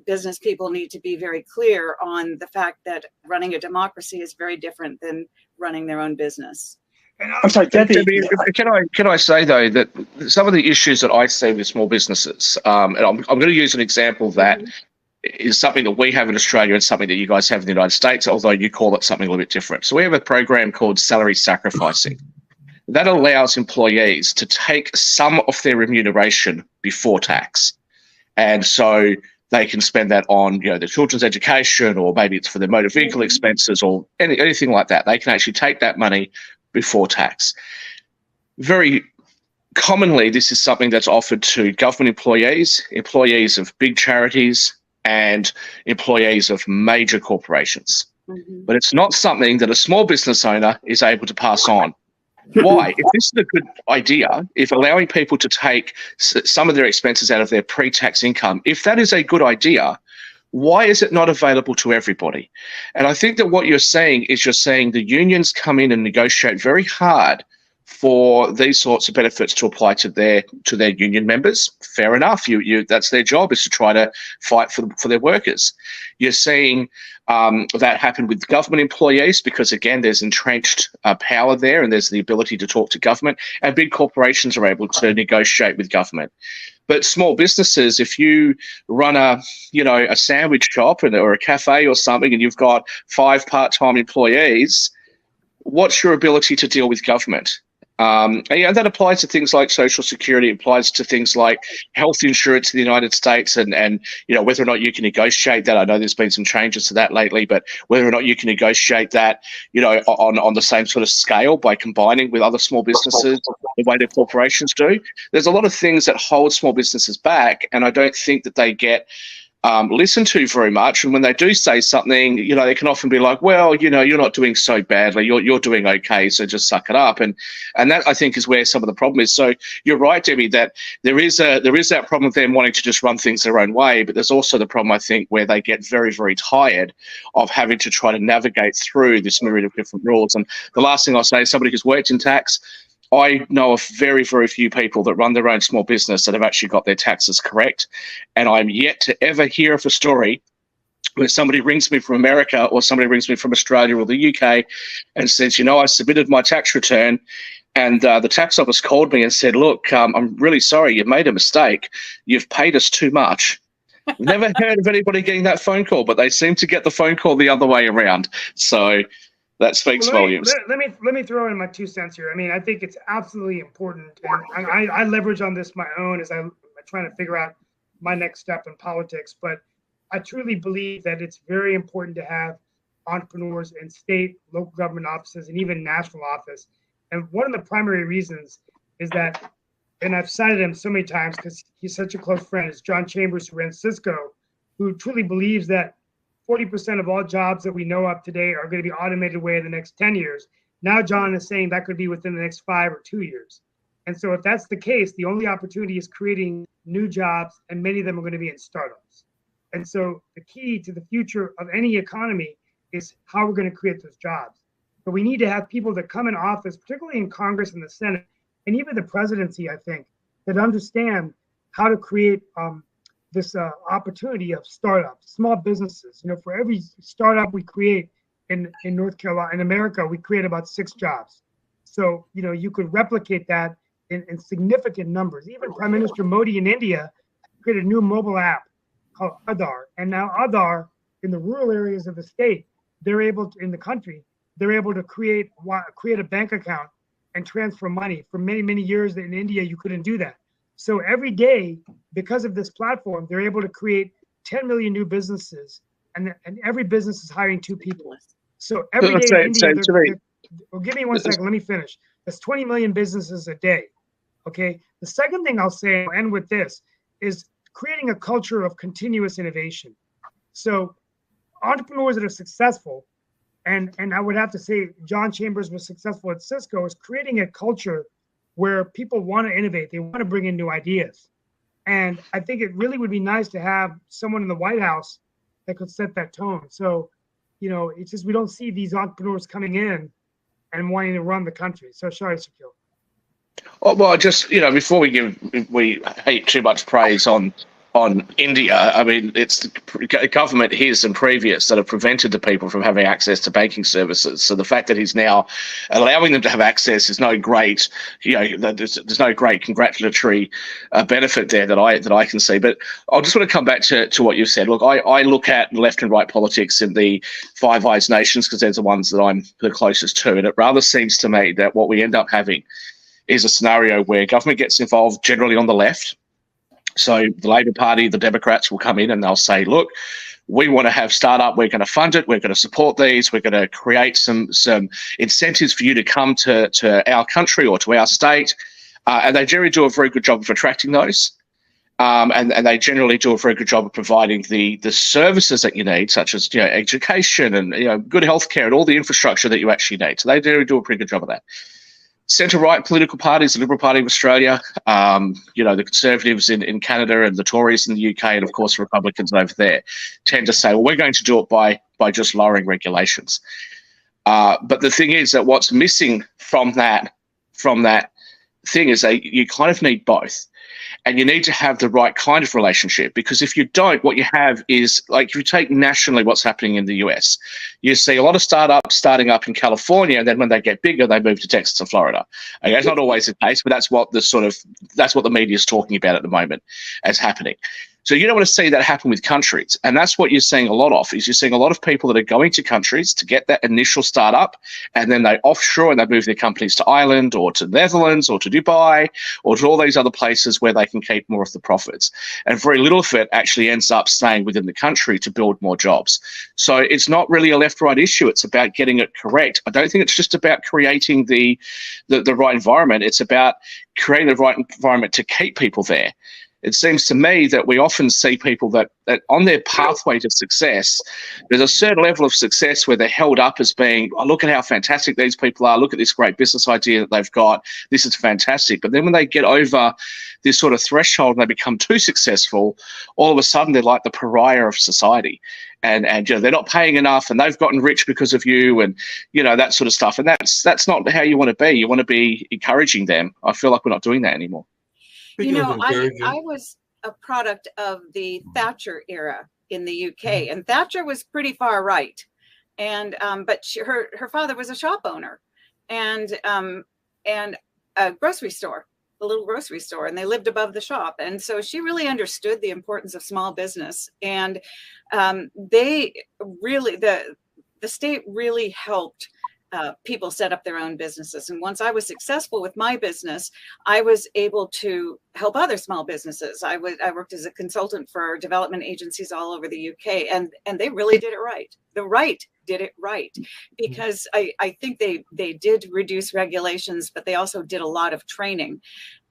business people need to be very clear on the fact that running a democracy is very different than running their own business. I'm sorry, Debbie. Can I say, though, that some of the issues that I see with small businesses, and I'm going to use an example that is something that we have in Australia and something that you guys have in the United States, although you call it something a little bit different. So we have a program called salary sacrificing. That allows employees to take some of their remuneration before tax. And so they can spend that on, their children's education, or maybe it's for their motor vehicle expenses, or anything like that. They can actually take that money before tax. Very commonly, this is something that's offered to government employees of big charities, and employees of major corporations. But it's not something that a small business owner is able to pass on. Why? If this is a good idea, if allowing people to take some of their expenses out of their pre-tax income, if that is a good idea, why is it not available to everybody? And I think that what you're saying is the unions come in and negotiate very hard for these sorts of benefits to apply to their union members. Fair enough. That's their job, is to try to fight for their workers. You're seeing that happen with government employees, because again, there's entrenched power there, and there's the ability to talk to government, and big corporations are able to negotiate with government. But small businesses, if you run a sandwich shop or a cafe or something, and you've got 5 part-time employees, what's your ability to deal with government? And that applies to things like Social Security, it applies to things like health insurance in the United States, and whether or not you can negotiate that. I know there's been some changes to that lately, but whether or not you can negotiate that, on the same sort of scale by combining with other small businesses the way that corporations do. There's a lot of things that hold small businesses back, and I don't think that they get listened to very much. And when they do say something, they can often be like, well, you're not doing so badly, you're doing okay, so just suck it up. And that, I think, is where some of the problem is. So you're right, Debbie, that there is that problem of them wanting to just run things their own way, but there's also the problem, I think, where they get very, very tired of having to try to navigate through this myriad of different rules. And the last thing I'll say is, somebody who's worked in tax, I know of very, very few people that run their own small business that have actually got their taxes correct. And I'm yet to ever hear of a story where somebody rings me from America or somebody rings me from Australia or the UK and says, I submitted my tax return and the tax office called me and said, look, I'm really sorry, you've made a mistake. You've paid us too much. Never heard of anybody getting that phone call, but they seem to get the phone call the other way around. So that speaks volumes. Let me throw in my 2 cents here. I mean, I think it's absolutely important, and I leverage on this my own as I'm trying to figure out my next step in politics. But I truly believe that it's very important to have entrepreneurs in state, local government offices, and even national office. And one of the primary reasons is that, and I've cited him so many times because he's such a close friend, is John Chambers, who ran Cisco, who truly believes that 40% of all jobs that we know of today are going to be automated away in the next 10 years. Now, John is saying that could be within the next 5 or 2 years. And so if that's the case, the only opportunity is creating new jobs, and many of them are going to be in startups. And so the key to the future of any economy is how we're going to create those jobs. But we need to have people that come in office, particularly in Congress and the Senate, and even the presidency, I think, that understand how to create this opportunity of startups, small businesses. For every startup we create in North Carolina, in America, we create about 6 jobs. So, you could replicate that in significant numbers. Even Prime Minister Modi in India created a new mobile app called Aadhaar. And now Aadhaar, in the rural areas of the state, they're able to create a bank account and transfer money. For many, many years in India, you couldn't do that. So every day, because of this platform, they're able to create 10 million new businesses, and every business is hiring 2 people. So every day in India, give me 1 second, let me finish. That's 20 million businesses a day, okay? The second thing I'll say, I'll end with this, is creating a culture of continuous innovation. So entrepreneurs that are successful, and I would have to say John Chambers was successful at Cisco, is creating a culture where people want to innovate. They want to bring in new ideas. And I think it really would be nice to have someone in the White House that could set that tone. So, it's just we don't see these entrepreneurs coming in and wanting to run the country. So, sorry, Shaquille. Oh, well, just, before we hate too much praise on India, I mean, it's the government, his and previous, that have prevented the people from having access to banking services. So the fact that he's now allowing them to have access is no great, there's no great congratulatory benefit there that I can see. But I just want to come back to what you said. Look, I look at left and right politics in the Five Eyes nations because they're the ones that I'm the closest to. And it rather seems to me that what we end up having is a scenario where government gets involved generally on the left. So the Labor Party, the Democrats will come in and they'll say, look, we want to have startup, we're going to fund it, we're going to support these, we're going to create some incentives for you to come to our country or to our state. And they generally do a very good job of attracting those. And they generally do a very good job of providing the services that you need, such as education and good healthcare and all the infrastructure that you actually need. So they generally do a pretty good job of that. Centre-right political parties, the Liberal Party of Australia, the Conservatives in Canada and the Tories in the UK, and of course Republicans over there, tend to say, well, we're going to do it by just lowering regulations. But the thing is that what's missing from that thing is that you kind of need both. And you need to have the right kind of relationship, because if you don't, what you have is, like, if you take nationally what's happening in the US, you see a lot of startups starting up in California, and then when they get bigger, they move to Texas and Florida. Okay, that's not always the case, but that's what the media is talking about at the moment as happening. So you don't want to see that happen with countries. And that's what you're seeing a lot of, is you're seeing a lot of people that are going to countries to get that initial startup, and then they offshore and they move their companies to Ireland or to the Netherlands or to Dubai or to all these other places where they can keep more of the profits. And very little of it actually ends up staying within the country to build more jobs. So it's not really a left-right issue. It's about getting it correct. I don't think it's just about creating the right environment. It's about creating the right environment to keep people there. It seems to me that we often see people that on their pathway to success, there's a certain level of success where they're held up as being, oh, look at how fantastic these people are. Look at this great business idea that they've got. This is fantastic. But then when they get over this sort of threshold and they become too successful, all of a sudden they're like the pariah of society. And you know, they're not paying enough, and they've gotten rich because of you, and you know, that sort of stuff. And that's not how you want to be. You want to be encouraging them. I feel like we're not doing that anymore. You know, I was a product of the Thatcher era in the UK, and Thatcher was pretty far right, and but her father was a shop owner, and a grocery store, a little grocery store, and they lived above the shop, and so she really understood the importance of small business, and they really the state really helped people set up their own businesses. And once I was successful with my business, I was able to help other small businesses. I worked as a consultant for development agencies all over the UK, and they really did it right. The right did it right, because I think they did reduce regulations, but they also did a lot of training.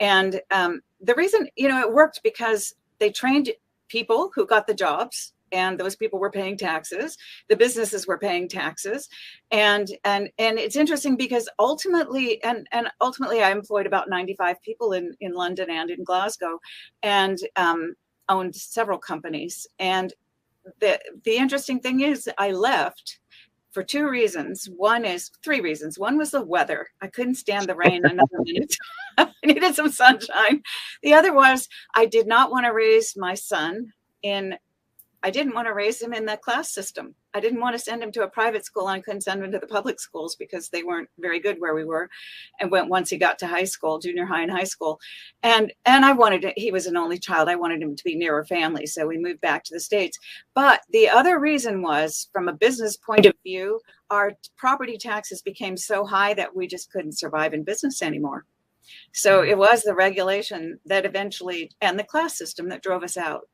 And the reason, you know, it worked because they trained people who got the jobs, and those people were paying taxes. The businesses were paying taxes, and it's interesting because ultimately I employed about 95 people in London and in Glasgow, and owned several companies. And the interesting thing is, I left for three reasons. One was the weather. I couldn't stand the rain another minute. I needed some sunshine. The other was, I did not want to raise my son I didn't want to raise him in the class system. I didn't want to send him to a private school, and I couldn't send him to the public schools because they weren't very good where we were. And once he got to high school, junior high and high school, and he was an only child. I wanted him to be nearer family. So we moved back to the States. But the other reason was, from a business point of view, our property taxes became so high that we just couldn't survive in business anymore. So it was the regulation that eventually, and the class system, that drove us out.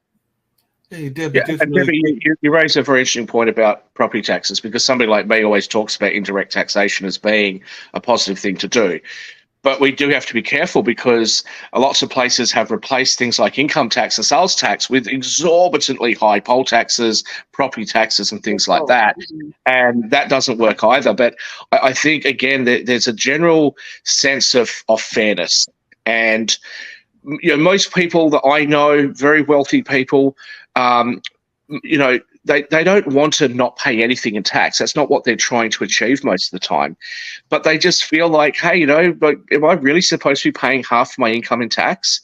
Hey, Debbie, Debbie, you raised a very interesting point about property taxes, because somebody like me always talks about indirect taxation as being a positive thing to do. But we do have to be careful, because lots of places have replaced things like income tax and sales tax with exorbitantly high poll taxes, property taxes, and things like that. And that doesn't work either. But I think, again, there's a general sense of fairness. And you know, most people that I know, very wealthy people, you know, they don't want to not pay anything in tax. That's not what they're trying to achieve most of the time. But they just feel like, hey, you know, like, am I really supposed to be paying half my income in tax?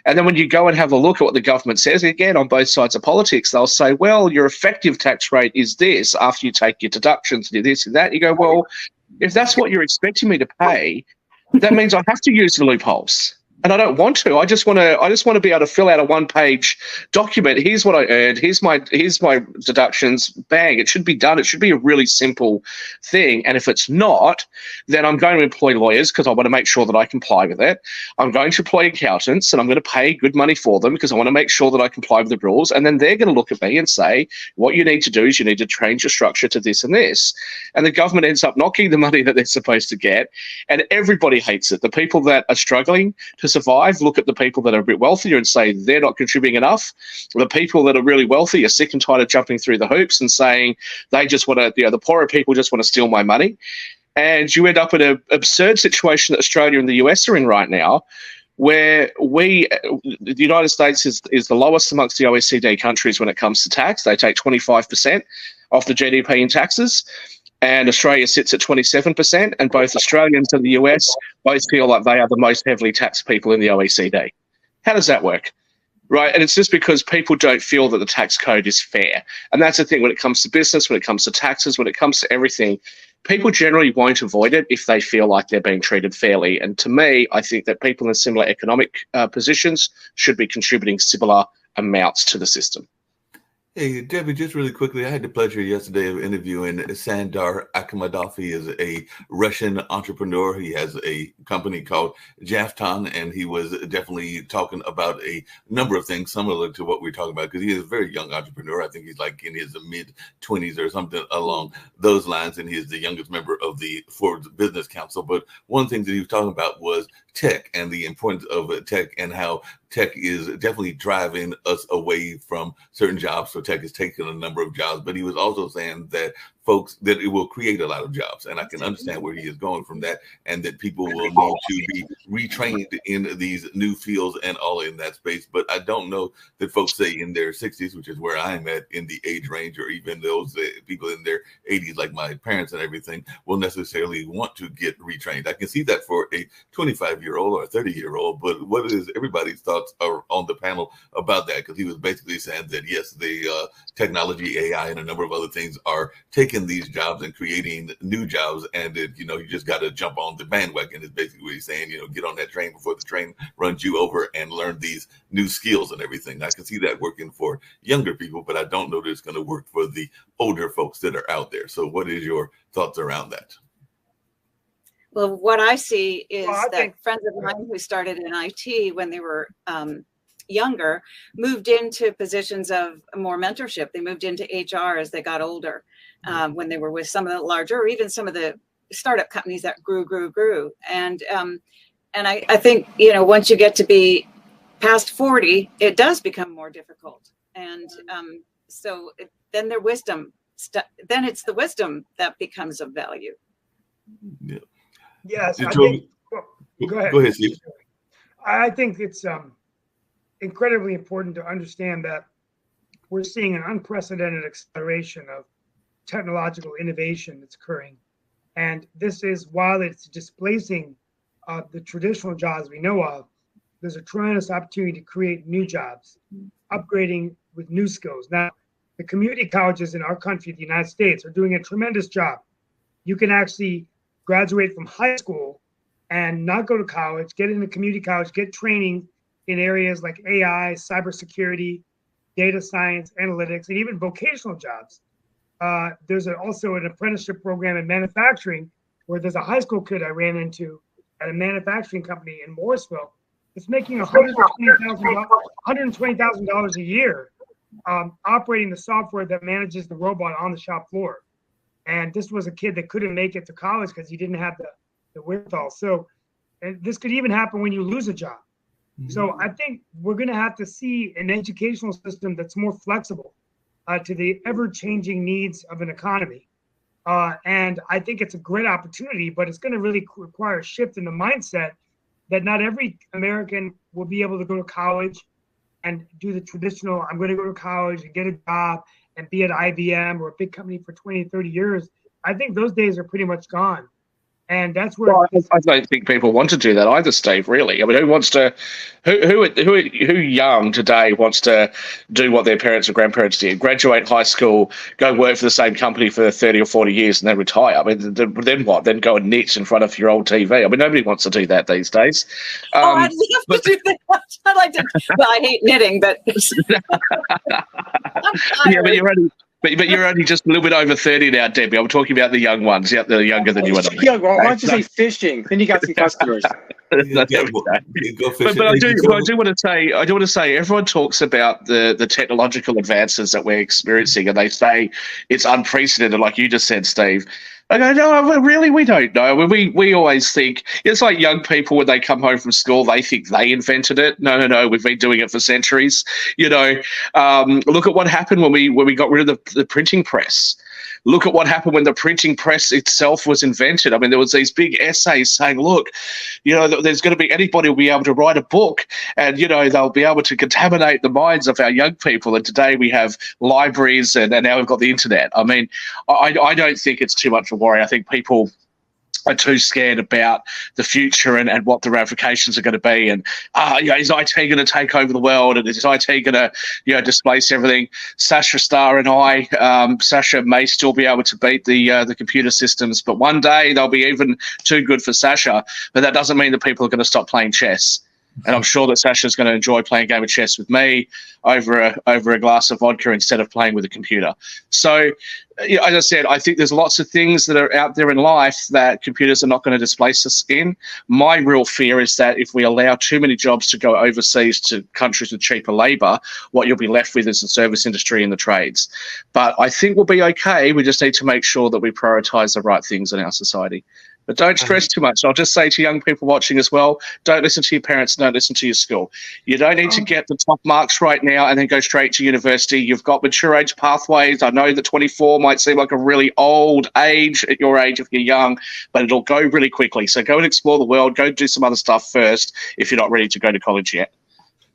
And then when you go and have a look at what the government says, again, on both sides of politics, they'll say, well, your effective tax rate is this after you take your deductions, do this and that. You go, well, if that's what you're expecting me to pay, that means I have to use the loopholes. And I don't want to. I just want to be able to fill out a one-page document. Here's what I earned. Here's my deductions. Bang! It should be done. It should be a really simple thing. And if it's not, then I'm going to employ lawyers because I want to make sure that I comply with it. I'm going to employ accountants, and I'm going to pay good money for them because I want to make sure that I comply with the rules. And then they're going to look at me and say, what you need to do is you need to change your structure to this and this. And the government ends up knocking the money that they're supposed to get, and everybody hates it. The people that are struggling to survive look at the people that are a bit wealthier and say they're not contributing enough. The people that are really wealthy are sick and tired of jumping through the hoops and saying they just want to, you know, the poorer people just want to steal my money. And you end up in an absurd situation that Australia and the US are in right now, where the United States is the lowest amongst the OECD countries when it comes to tax. They take 25% off the GDP in taxes. And Australia sits at 27%, and both Australians and the US both feel like they are the most heavily taxed people in the OECD. How does that work? Right? And it's just because people don't feel that the tax code is fair. And that's the thing when it comes to business, when it comes to taxes, when it comes to everything. People generally won't avoid it if they feel like they're being treated fairly. And to me, I think that people in similar economic positions should be contributing similar amounts to the system. Hey, Debbie, just really quickly, I had the pleasure yesterday of interviewing Sandar Akhmadov. He is a Russian entrepreneur. He has a company called Jafton, and he was definitely talking about a number of things similar to what we're talking about, because he is a very young entrepreneur. I think he's like in his mid-20s or something along those lines, and he is the youngest member of the Forbes Business Council. But one thing that he was talking about was tech and the importance of tech, and how tech is definitely driving us away from certain jobs. So tech has taken a number of jobs, but he was also saying that that it will create a lot of jobs. And I can understand where he is going from that, and that people will need to be retrained in these new fields and all in that space. But I don't know that folks say in their 60s, which is where I'm at in the age range, or even those people in their 80s, like my parents and everything, will necessarily want to get retrained. I can see that for a 25-year-old or a 30-year-old, but what is everybody's thoughts are on the panel about that? Because he was basically saying that, yes, the technology, AI, and a number of other things are taking these jobs and creating new jobs, and that, you just got to jump on the bandwagon is basically what he's saying. Get on that train before the train runs you over, and learn these new skills and everything. I can see that working for younger people, but I don't know that it's going to work for the older folks that are out there. So what is your thoughts around that? Well, what I see is that friends of mine who started in IT when they were younger moved into positions of more mentorship. They moved into HR as they got older, when they were with some of the larger, or even some of the startup companies that grew. And I think, once you get to be past 40, it does become more difficult. And then their wisdom, then it's the wisdom that becomes of value. Yeah. Yes. Go ahead. Go ahead, Steve. I think it's incredibly important to understand that we're seeing an unprecedented acceleration of technological innovation that's occurring. And this is, while it's displacing the traditional jobs we know of, there's a tremendous opportunity to create new jobs, upgrading with new skills. Now, the community colleges in our country, the United States, are doing a tremendous job. You can actually graduate from high school and not go to college, get into community college, get training in areas like AI, cybersecurity, data science, analytics, and even vocational jobs. There's also an apprenticeship program in manufacturing, where there's a high school kid I ran into at a manufacturing company in Morrisville. It's making $120,000 a year operating the software that manages the robot on the shop floor. And this was a kid that couldn't make it to college because he didn't have the wherewithal. So, and this could even happen when you lose a job. Mm-hmm. So I think we're going to have to see an educational system that's more flexible to the ever-changing needs of an economy. And I think it's a great opportunity, but it's going to really require a shift in the mindset that not every American will be able to go to college and do the traditional, I'm going to go to college and get a job and be at IBM or a big company for 20, 30 years. I think those days are pretty much gone. And that's where I don't think people want to do that either, Steve, really. I mean, who wants to, who young today wants to do what their parents or grandparents did, graduate high school, go work for the same company for 30 or 40 years and then retire? I mean, then what? Then go and knit in front of your old TV? I mean, nobody wants to do that these days. I'd love to do that. I'd like to. Well, I hate knitting, but yeah, but you're only just a little bit over 30 now, Debbie. I'm talking about the young ones. Yeah, they're younger than you and I. Yeah, well, why don't you say fishing? Then you got some customers. But I do want to say, everyone talks about the technological advances that we're experiencing, and they say it's unprecedented, like you just said, Steve. I go, no, really, we don't know. We always think, it's like young people when they come home from school, they think they invented it. No, we've been doing it for centuries. Look at what happened when we got rid of the printing press. Look at what happened when the printing press itself was invented. I mean, there was these big essays saying, look, there's going to be anybody will be able to write a book, and, they'll be able to contaminate the minds of our young people. And today we have libraries, and now we've got the internet. I mean, I don't think it's too much of a worry. I think people are too scared about the future and what the ramifications are going to be. And is IT going to take over the world? And is IT going to displace everything? Sasha Starr and I, Sasha may still be able to beat the computer systems, but one day they'll be even too good for Sasha. But that doesn't mean that people are going to stop playing chess. And I'm sure that Sasha's going to enjoy playing a game of chess with me over a glass of vodka instead of playing with a computer. So, you know, as I said, I think there's lots of things that are out there in life that computers are not going to displace us in. My real fear is that if we allow too many jobs to go overseas to countries with cheaper labour, what you'll be left with is the service industry and the trades. But I think we'll be okay. We just need to make sure that we prioritise the right things in our society. But don't stress too much. I'll just say to young people watching as well, don't listen to your parents, don't listen to your school. You don't need to get the top marks right now and then go straight to university. You've got mature age pathways. I know that 24 might seem like a really old age at your age if you're young, but it'll go really quickly. So go and explore the world. Go do some other stuff first if you're not ready to go to college yet.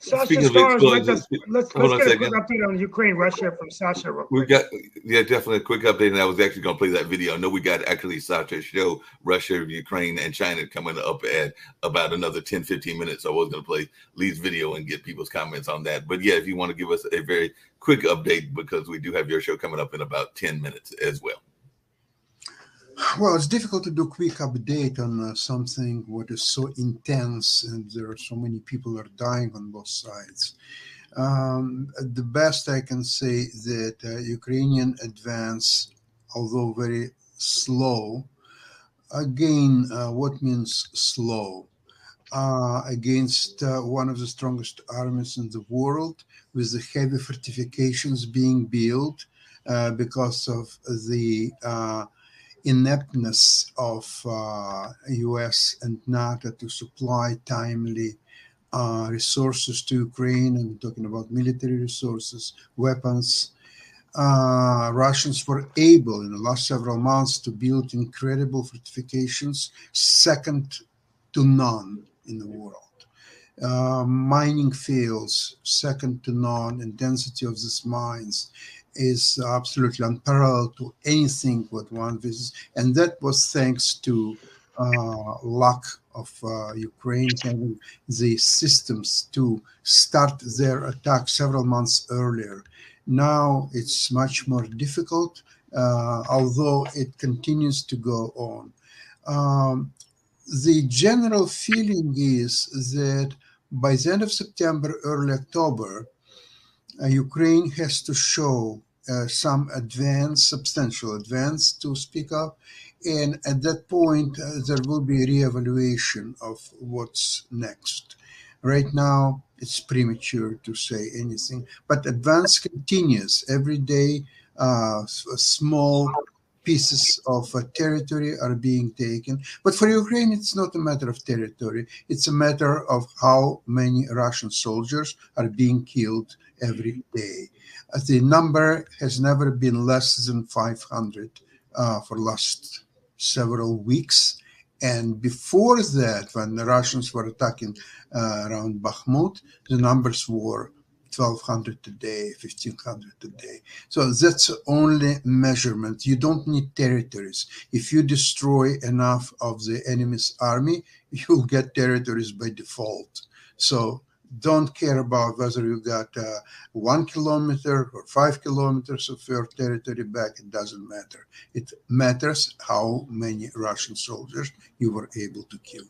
Sasha Stars, let's get a quick update on Ukraine, Russia from Sasha. We got, definitely a quick update, and I was actually going to play that video. I know we got actually Sasha show Russia, Ukraine, and China coming up at about another 10, 15 minutes. So I was going to play Lee's video and get people's comments on that. But yeah, if you want to give us a very quick update, because we do have your show coming up in about 10 minutes as well. Well, it's difficult to do a quick update on something what is so intense, and there are so many people are dying on both sides. The best I can say that Ukrainian advance, although very slow, again, what means slow? Against one of the strongest armies in the world, with the heavy fortifications being built because of the ineptness of US and NATO to supply timely resources to Ukraine. I'm talking about military resources, weapons. Russians were able in the last several months to build incredible fortifications, second to none in the world. Mining fields, second to none. Intensity of these mines is absolutely unparalleled to anything what one visits, and that was thanks to lack of Ukraine having the systems to start their attack several months earlier. Now it's much more difficult, although it continues to go on. The general feeling is that by the end of September, early October, Ukraine has to show some advance, substantial advance to speak of, and at that point there will be a reevaluation of what's next. Right now it's premature to say anything, but advance continues every day. Small pieces of territory are being taken, but for Ukraine it's not a matter of territory, it's a matter of how many Russian soldiers are being killed every day. The number has never been less than 500 for the last several weeks. And before that, when the Russians were attacking around Bakhmut, the numbers were 1,200 a day, 1,500 a day. So that's the only measurement. You don't need territories. If you destroy enough of the enemy's army, you'll get territories by default. So don't care about whether you got 1 kilometer or 5 kilometers of your territory back. It doesn't matter. It matters how many Russian soldiers you were able to kill.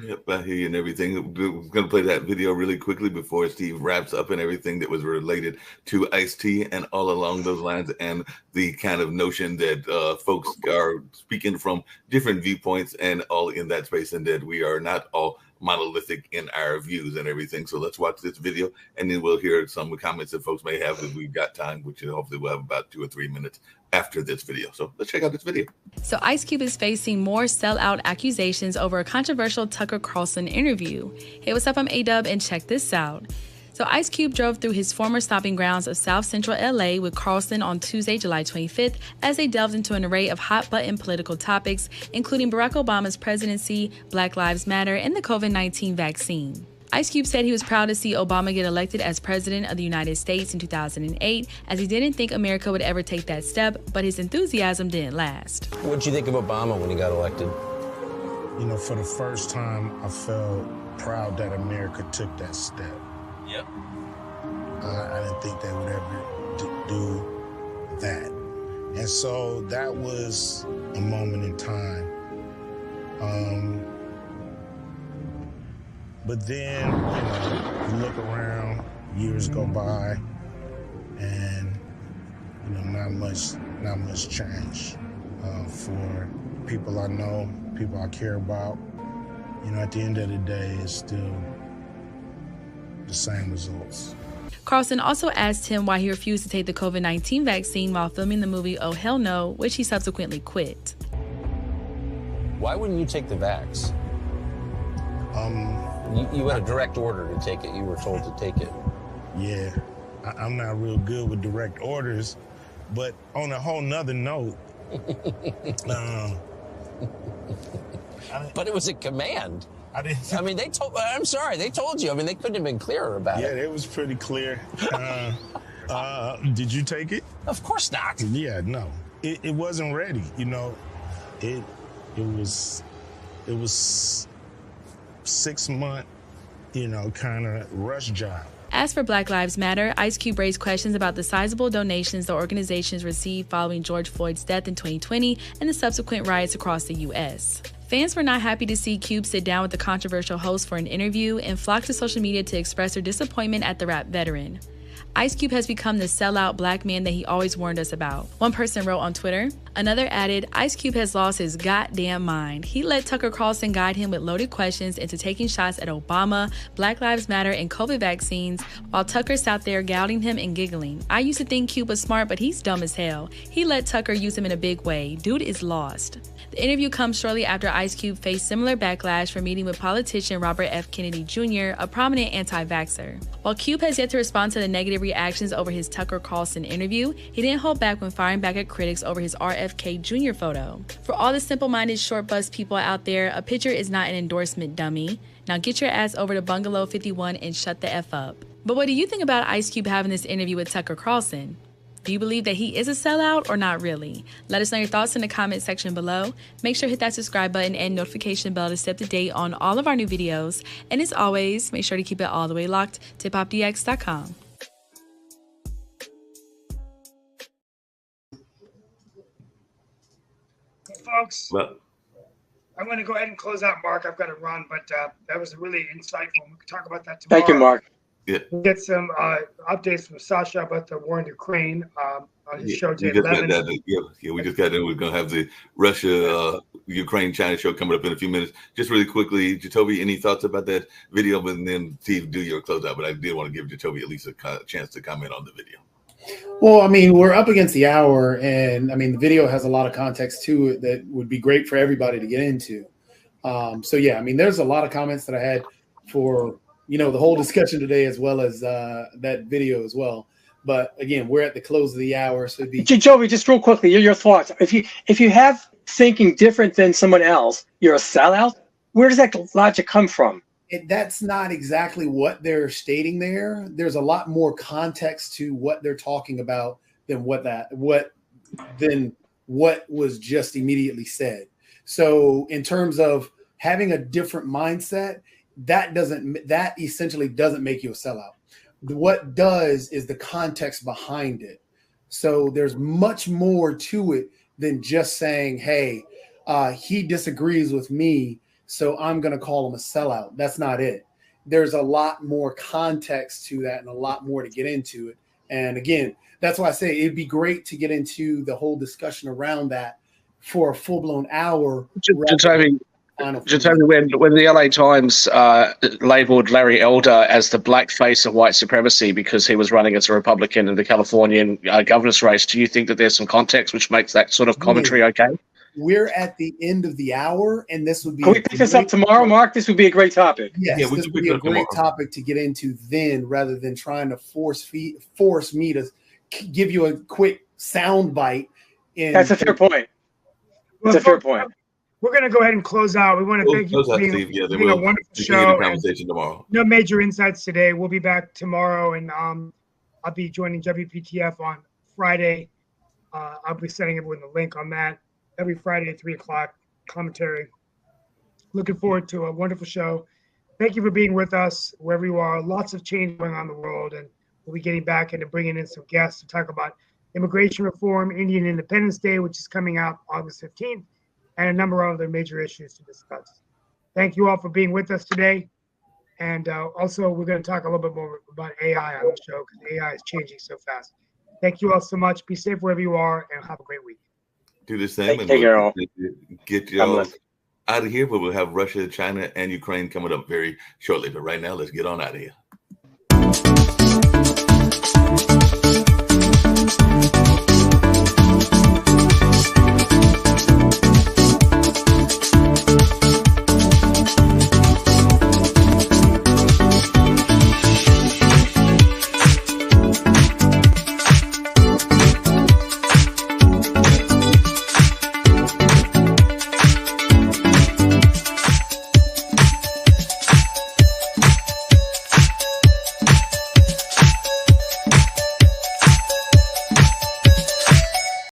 Yep, I hear you and everything. We're going to play that video really quickly before Steve wraps up and everything that was related to Ice-T and all along those lines, and the kind of notion that folks are speaking from different viewpoints and all in that space, and that we are not all monolithic in our views and everything. So let's watch this video, and then we'll hear some comments that folks may have if we've got time, which hopefully we'll have about 2 or 3 minutes after this video. So let's check out this video. So Ice Cube is facing more sellout accusations over a controversial Tucker Carlson interview. Hey, what's up? I'm A-Dub, and check this out. So Ice Cube drove through his former stomping grounds of South Central LA with Carlson on Tuesday, July 25th, as they delved into an array of hot-button political topics, including Barack Obama's presidency, Black Lives Matter, and the COVID-19 vaccine. Ice Cube said he was proud to see Obama get elected as president of the United States in 2008, as he didn't think America would ever take that step, but his enthusiasm didn't last. What'd you think of Obama when he got elected? You know, for the first time, I felt proud that America took that step. Yep. I didn't think they would ever do that. And so that was a moment in time. But then, you look around, years go by, and not much change for people I know, people I care about. At the end of the day, it's still the same results. Carlson also asked him why he refused to take the COVID-19 vaccine while filming the movie Oh Hell No, which he subsequently quit. Why wouldn't you take the vax? You had a direct order to take it. You were told to take it. Yeah, I'm not real good with direct orders, but on a whole nother note, but it was a command. I mean, I'm sorry, they told you. I mean, they couldn't have been clearer about it. Yeah, it was pretty clear. Did you take it? Of course not. Yeah, no. It wasn't ready, It was 6 month, kind of rush job. As for Black Lives Matter, Ice Cube raised questions about the sizable donations the organizations received following George Floyd's death in 2020 and the subsequent riots across the U.S. Fans were not happy to see Cube sit down with the controversial host for an interview and flocked to social media to express their disappointment at the rap veteran. Ice Cube has become the sellout black man that he always warned us about. One person wrote on Twitter. Another added, Ice Cube has lost his goddamn mind. He let Tucker Carlson guide him with loaded questions into taking shots at Obama, Black Lives Matter, and COVID vaccines, while Tucker sat there gouging him and giggling. I used to think Cube was smart, but he's dumb as hell. He let Tucker use him in a big way. Dude is lost. The interview comes shortly after Ice Cube faced similar backlash for meeting with politician Robert F. Kennedy Jr., a prominent anti-vaxxer. While Cube has yet to respond to the negative reactions over his Tucker Carlson interview, he didn't hold back when firing back at critics over his RFK Jr. photo. For all the simple-minded short bus people out there, a picture is not an endorsement, dummy. Now get your ass over to Bungalow 51 and shut the F up. But what do you think about Ice Cube having this interview with Tucker Carlson? Do you believe that he is a sellout or not really? Let us know your thoughts in the comment section below. Make sure to hit that subscribe button and notification bell to stay up to date on all of our new videos. And as always, make sure to keep it all the way locked to hiphopdx.com. Folks, I'm going to go ahead and close out, Mark. I've got to run, but that was really insightful. We can talk about that tomorrow. Thank you, Mark. Yeah. We'll get some updates from Sasha about the war in Ukraine on his show today. We just got in. We're going to have the Russia, Ukraine, China show coming up in a few minutes. Just really quickly, Jacoby, any thoughts about that video? But then Steve, do your closeout. But I did want to give Jacoby at least a chance to comment on the video. Well, I mean, we're up against the hour, and I mean, the video has a lot of context to it that would be great for everybody to get into. So yeah, I mean, there's a lot of comments that I had for the whole discussion today, as well as that video as well. But again, we're at the close of the hour, so it'd be Joey, just real quickly, your thoughts. If you have thinking different than someone else, you're a sellout. Where does that logic come from? That's not exactly what they're stating there. There's a lot more context to what they're talking about than what was just immediately said. So in terms of having a different mindset, that essentially doesn't make you a sellout. What does is the context behind it. So there's much more to it than just saying, hey, he disagrees with me, so I'm going to call him a sellout. That's not it. There's a lot more context to that and a lot more to get into it. And again, that's why I say it'd be great to get into the whole discussion around that for a full-blown hour. Jacoby, when the LA Times labeled Larry Elder as the black face of white supremacy because he was running as a Republican in the Californian governor's race, do you think that there's some context which makes that sort of commentary okay? We're at the end of the hour, and this would be. Can we pick this up tomorrow, Mark? This would be a great topic. Yes, this would be a great topic to get into then, rather than trying to force me to give you a quick sound bite. That's a fair point. That's a fair point. We're going to go ahead and close out. We want to thank you for being a wonderful show. Conversation tomorrow. No major insights today. We'll be back tomorrow, and I'll be joining WPTF on Friday. I'll be sending everyone the link on that every Friday at 3 o'clock commentary. Looking forward to a wonderful show. Thank you for being with us wherever you are. Lots of change going on in the world, and we'll be getting back into bringing in some guests to talk about immigration reform, Indian Independence Day, which is coming out August 15th, and a number of other major issues to discuss. Thank you all for being with us today, And also, we're going to talk a little bit more about AI on the show because AI is changing so fast. Thank you all so much. Be safe wherever you are, and have a great week. Do the same. Take care, all. Get y'all out of here, but we'll have Russia, China, and Ukraine coming up very shortly. But right now, let's get on out of here.